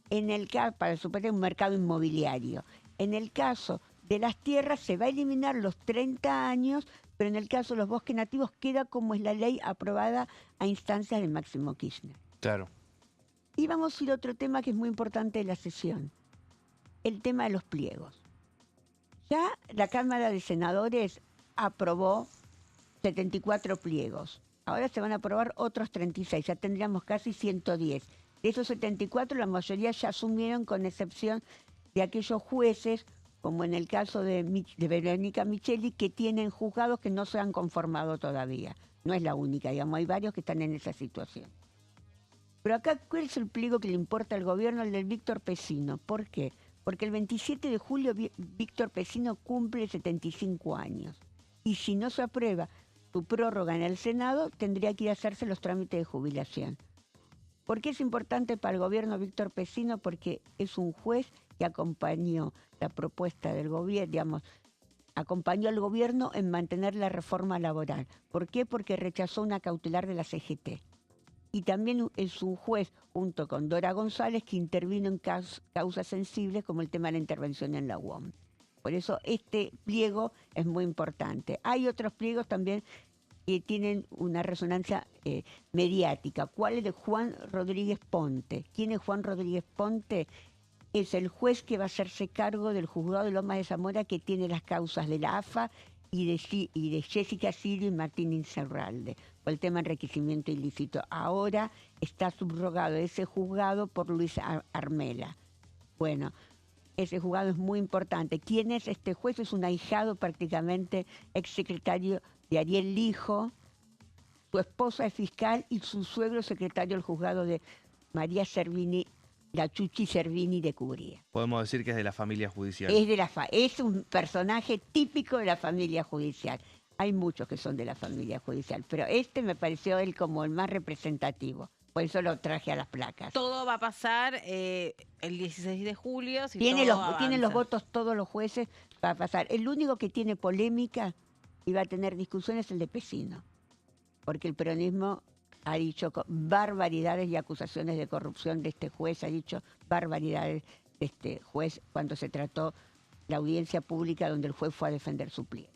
En el caso, para suponer un mercado inmobiliario. En el caso de las tierras se va a eliminar los 30 años, pero en el caso de los bosques nativos queda como es la ley aprobada a instancias de Máximo Kirchner. Claro. Y vamos a ir a otro tema que es muy importante de la sesión, el tema de los pliegos. Ya la Cámara de Senadores aprobó 74 pliegos. Ahora se van a aprobar otros 36, ya tendríamos casi 110. De esos 74, la mayoría ya asumieron, con excepción de aquellos jueces, como en el caso de Verónica Micheli, que tienen juzgados que no se han conformado todavía. No es la única, digamos, hay varios que están en esa situación. Pero acá, ¿cuál es el pliego que le importa al gobierno? El del Víctor Pesino. ¿Por qué? Porque el 27 de julio Víctor Pesino cumple 75 años. Y si no se aprueba su prórroga en el Senado, tendría que ir a hacerse los trámites de jubilación. ¿Por qué es importante para el gobierno Víctor Pesino? Porque es un juez que acompañó la propuesta del gobierno, acompañó al gobierno en mantener la reforma laboral. ¿Por qué? Porque rechazó una cautelar de la CGT. Y también es un juez, junto con Dora González, que intervino en causas sensibles como el tema de la intervención en la UOM. Por eso este pliego es muy importante. Hay otros pliegos también que tienen una resonancia mediática. ¿Cuál es de Juan Rodríguez Ponte? ¿Quién es Juan Rodríguez Ponte? Es el juez que va a hacerse cargo del juzgado de Lomas de Zamora, que tiene las causas de la AFA y de Jessica Sirio y Martín Insaurralde, por el tema de enriquecimiento ilícito. Ahora está subrogado ese juzgado por Luis Armela. Bueno, ese juzgado es muy importante. ¿Quién es este juez? Es un ahijado prácticamente, exsecretario de Ariel Lijo, su esposa es fiscal y su suegro secretario del juzgado de María Servini, la Chuchi Servini de Cubría. Podemos decir que es de la familia judicial. Es un personaje típico de la familia judicial. Hay muchos que son de la familia judicial, pero este me pareció él como el más representativo. Por eso lo traje a las placas. Todo va a pasar el 16 de julio. Si tienen todo los votos todos los jueces, va a pasar. El único que tiene polémica y va a tener discusiones es el de Pesino, porque el peronismo ha dicho barbaridades y acusaciones de corrupción de este juez, ha dicho barbaridades de este juez cuando se trató la audiencia pública donde el juez fue a defender su pliego.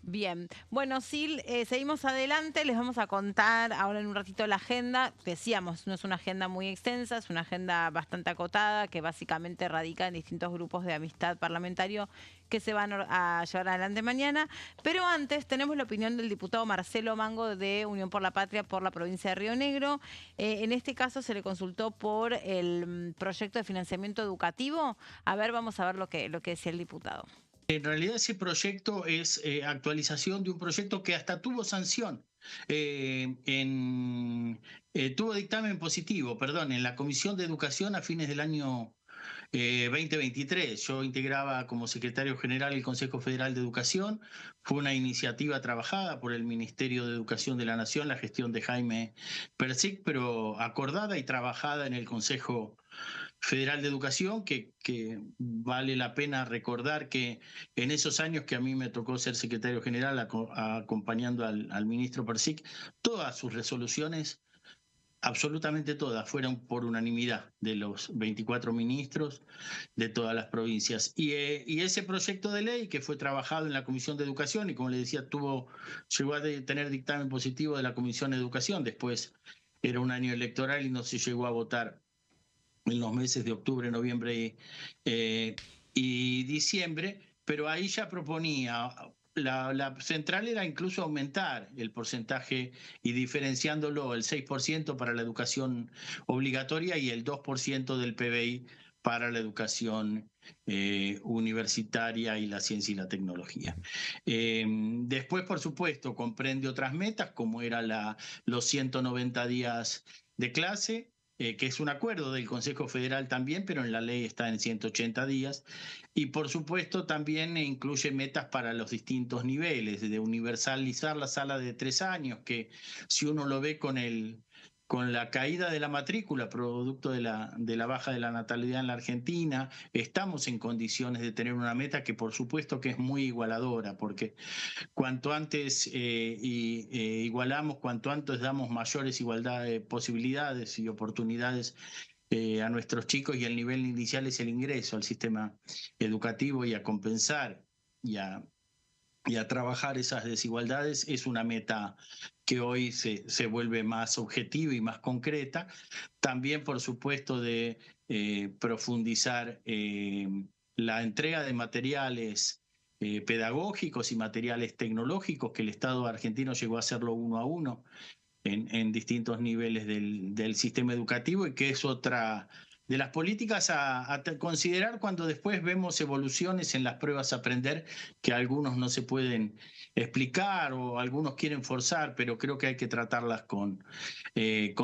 Bien, bueno, Sil, seguimos adelante, les vamos a contar ahora en un ratito la agenda. Decíamos, no es una agenda muy extensa, es una agenda bastante acotada que básicamente radica en distintos grupos de amistad parlamentario que se van a llevar adelante mañana. Pero antes tenemos la opinión del diputado Marcelo Mango de Unión por la Patria por la provincia de Río Negro. En este caso se le consultó por el proyecto de financiamiento educativo. A ver, vamos a ver lo que decía el diputado. En realidad ese proyecto es actualización de un proyecto que hasta tuvo sanción, tuvo dictamen positivo, en la Comisión de Educación a fines del año 2023. Yo integraba como secretario general el Consejo Federal de Educación. Fue una iniciativa trabajada por el Ministerio de Educación de la Nación, la gestión de Jaime Persic, pero acordada y trabajada en el Consejo Federal de Educación, que vale la pena recordar que en esos años que a mí me tocó ser secretario general acompañando al ministro Persic, todas sus resoluciones, absolutamente todas, fueron por unanimidad de los 24 ministros de todas las provincias. Y ese proyecto de ley que fue trabajado en la Comisión de Educación y, como le decía, llegó a tener dictamen positivo de la Comisión de Educación. Después era un año electoral y no se llegó a votar en los meses de octubre, noviembre y diciembre, pero ahí ya proponía, la central era incluso aumentar el porcentaje y diferenciándolo, el 6% para la educación obligatoria y el 2% del PBI para la educación universitaria y la ciencia y la tecnología. Después, por supuesto, comprende otras metas, como era los 190 días de clase, que es un acuerdo del Consejo Federal también, pero en la ley está en 180 días. Y por supuesto también incluye metas para los distintos niveles, de universalizar la sala de 3 años, que si uno lo ve con la caída de la matrícula, producto de la baja de la natalidad en la Argentina, estamos en condiciones de tener una meta que por supuesto que es muy igualadora, porque cuanto antes igualamos, cuanto antes damos mayores posibilidades y oportunidades a nuestros chicos, y el nivel inicial es el ingreso al sistema educativo y a compensar y a trabajar esas desigualdades, es una meta que hoy se vuelve más objetiva y más concreta. También, por supuesto, de profundizar la entrega de materiales pedagógicos y materiales tecnológicos, que el Estado argentino llegó a hacerlo 1 a 1 en distintos niveles del sistema educativo, y que es otra de las políticas a considerar cuando después vemos evoluciones en las pruebas a aprender que algunos no se pueden explicar o algunos quieren forzar, pero creo que hay que tratarlas con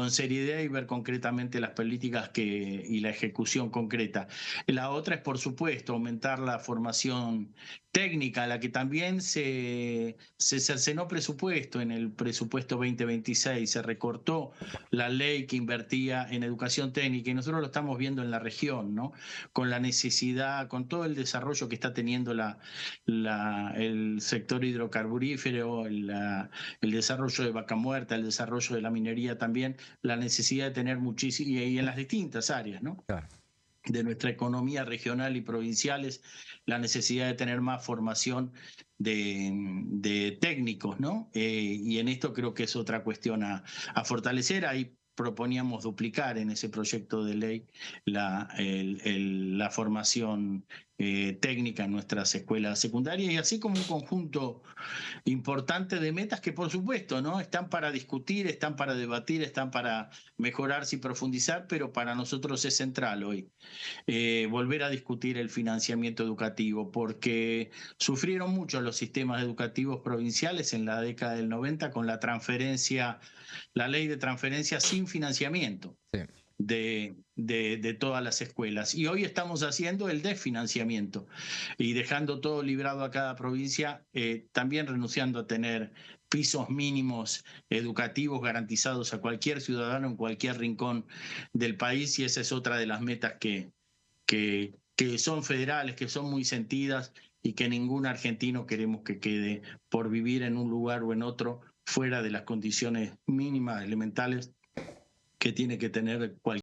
seriedad y ver concretamente las políticas y la ejecución concreta. La otra es, por supuesto, aumentar la formación técnica, a la que también se cercenó presupuesto en el presupuesto 2026, se recortó la ley que invertía en educación técnica, y nosotros lo estamos viendo en la región, ¿no? Con la necesidad, con todo el desarrollo que está teniendo el sector hidrocarburífero, el desarrollo de Vaca Muerta, el desarrollo de la minería también, la necesidad de tener muchísimo, y en las distintas áreas, ¿no? Claro. De nuestra economía regional y provinciales, la necesidad de tener más formación de técnicos, ¿no? Y en esto creo que es otra cuestión a fortalecer. Ahí proponíamos duplicar en ese proyecto de ley la formación técnica en nuestras escuelas secundarias, y así como un conjunto importante de metas que, por supuesto, ¿no? Están para discutir, están para debatir, están para mejorarse y profundizar, pero para nosotros es central hoy volver a discutir el financiamiento educativo, porque sufrieron mucho los sistemas educativos provinciales en la década del 90 con la ley de transferencia sin financiamiento. Sí. De todas las escuelas, y hoy estamos haciendo el desfinanciamiento y dejando todo librado a cada provincia, también renunciando a tener pisos mínimos educativos garantizados a cualquier ciudadano en cualquier rincón del país, y esa es otra de las metas que son federales, que son muy sentidas, y que ningún argentino queremos que quede por vivir en un lugar o en otro fuera de las condiciones mínimas elementales que tiene que tener cualquier